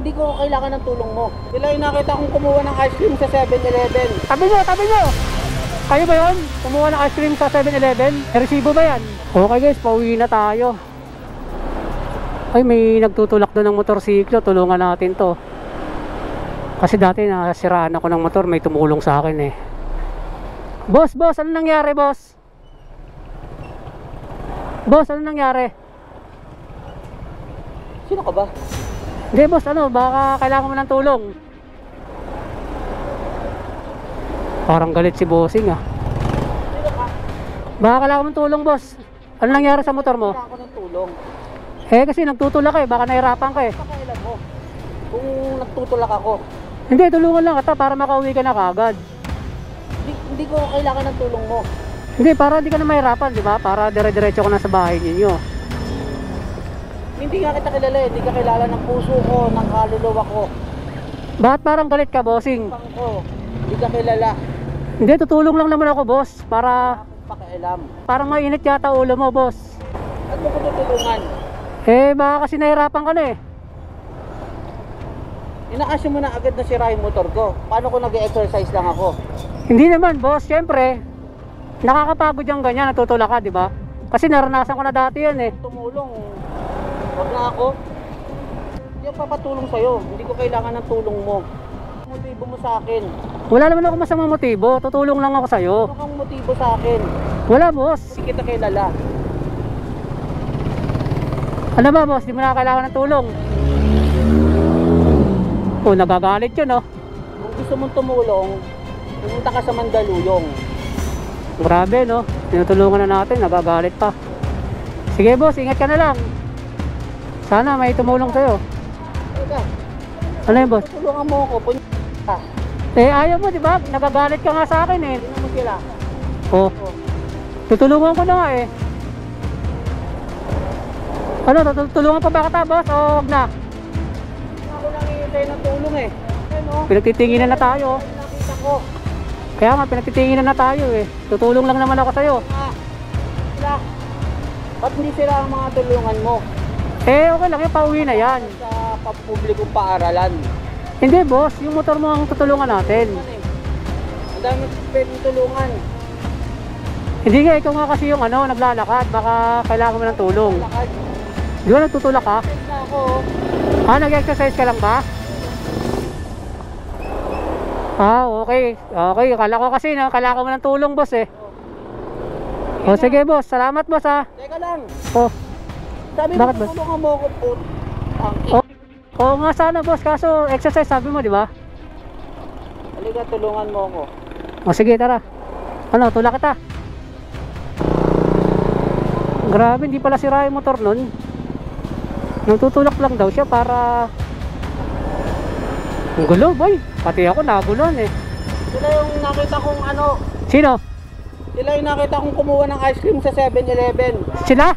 Hindi ko kailangan ng tulong mo. Sila yung nakita kong kumuha ng ice cream sa 7-Eleven. Tabi nyo, tabi nyo! Kayo ba yun? Kumuha ng ice cream sa 7-Eleven? Resibo ba yan? Okay guys, pauwi na tayo. Ay, may nagtutulak doon ng motorsiklo. Tulungan natin to. Kasi dati nasiraan ako ng motor. May tumulong sa akin eh. Boss, ano nangyari boss? Boss, ano nangyari? Sino ka ba? Hindi boss, baka kailangan mo ng tulong. Parang galit si bossing ah. Sino ka? Baka kailangan mo ng tulong boss. Ano nangyari sa motor mo? Kailangan ko ng tulong. Kasi nagtutulak eh, baka nahirapan ka eh. Pakailan mo. Kung nagtutulak ako. Hindi, tulungan lang kita para makauwi ka na kagad. Hindi ko kailangan ng tulong mo. Hindi, para di ka na mahirapan, di ba? Para dire-diretso ko na sa bahay ninyo. Hindi nga kita kilala eh. Hindi ka kilala ng puso ko, ng kaluluwa ko. Bakit parang galit ka, bossing? Pang ko. Hindi ka kilala. Hindi, tutulong lang naman ako, boss. Para Pakialam. parang mainit yata ulo mo, boss. At mo ko tutulungan. Baka kasi nahirapan ka na eh. Inakasya mo na agad na sira yung motor ko. Paano ko nag-exercise lang ako? Hindi naman, boss. Siyempre, nakakapagod yung ganyan, natutulak ka, di ba? Kasi naranasan ko na dati yan eh. Tumulong. Wag na ako. Hindi ako papatulong sa'yo. Hindi ko kailangan ng tulong mo. Motibo mo sa akin. Wala naman ako masamang motibo. Tutulong lang ako sa'yo. Ano kang motibo sa akin? Wala, boss. Hindi kita kilala. Ano ba, boss? Di mo na kailangan ng tulong. Oh, nagagalit yun, oh. Kung gusto mong tumulong, pumunta ka sa Mandaluyong. Grabe, no? Tinutulungan na natin, nagagalit pa. Sige, boss, ingat ka na lang. Sana may tumulong sa'yo. Teka, Ano yun, boss? tutulungan mo ako. Punya. Ayaw mo, di ba? Nagagalit ka nga sa akin, eh. Tingnan mo sila. Oh, tutulungan ko na nga, eh. Ano, tutulungan pa ba kita, boss? O wag na? Ako lang hihintay ng tulong eh. Ano? Pinagtitinginan na tayo. Nakita ko. Kaya nga, pinagtitinginan na tayo, eh. Tutulong lang naman ako sa'yo. Sila. Ba't hindi sila ang mga tulungan mo? Okay lang, yung pauwi na yan. Sa pampublikong paaralan. Hindi, boss. Yung motor mo ang tutulungan natin. Ang dami pwedeng tulungan. Hindi nga, ikaw nga kasi yung naglalakad. Baka kailangan mo ng tulong. Lakad. Di ba nagtutulak ka? Na ako. Nag-exercise ka lang ba? Okay. Okay, akala ko kasi kailangan mo ng tulong, boss eh. Sige, boss. Salamat, boss ah. Teka lang. Sabi mo, Bakit ba? tulungan mo ako po. Oo nga sana, boss. Kaso exercise sabi mo, di ba? Halika, tulungan mo ako. Sige, tara. Tulak kita. Grabe, hindi pala sira yung motor nun. Nagtutulak lang daw siya para... Ang gulo, boy. Pati ako naguluhan eh. Sila yung nakita kong Sino? Sila yung nakita kong kumuha ng ice cream sa 7-Eleven. Sila?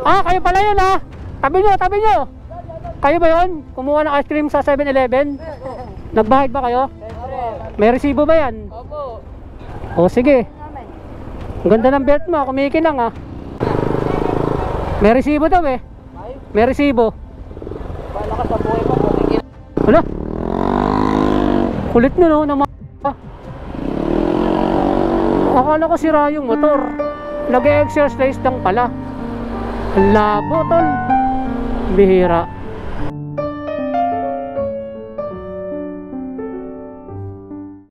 Ayun, Kayo pala yun ah. Tabi nyo. Kayo ba yun? Kumuha ng ice cream sa 7-Eleven? Nagbahid ba kayo? May resibo ba yan? Opo. Sige. Ang ganda ng belt mo, kumikinang ah. May resibo daw eh. May resibo. Bala ka sa buhay mo. Wala. Kulit nyo no. Akala ko sira yung motor. Nag-exercise lang pala. Labo tol. Bihira.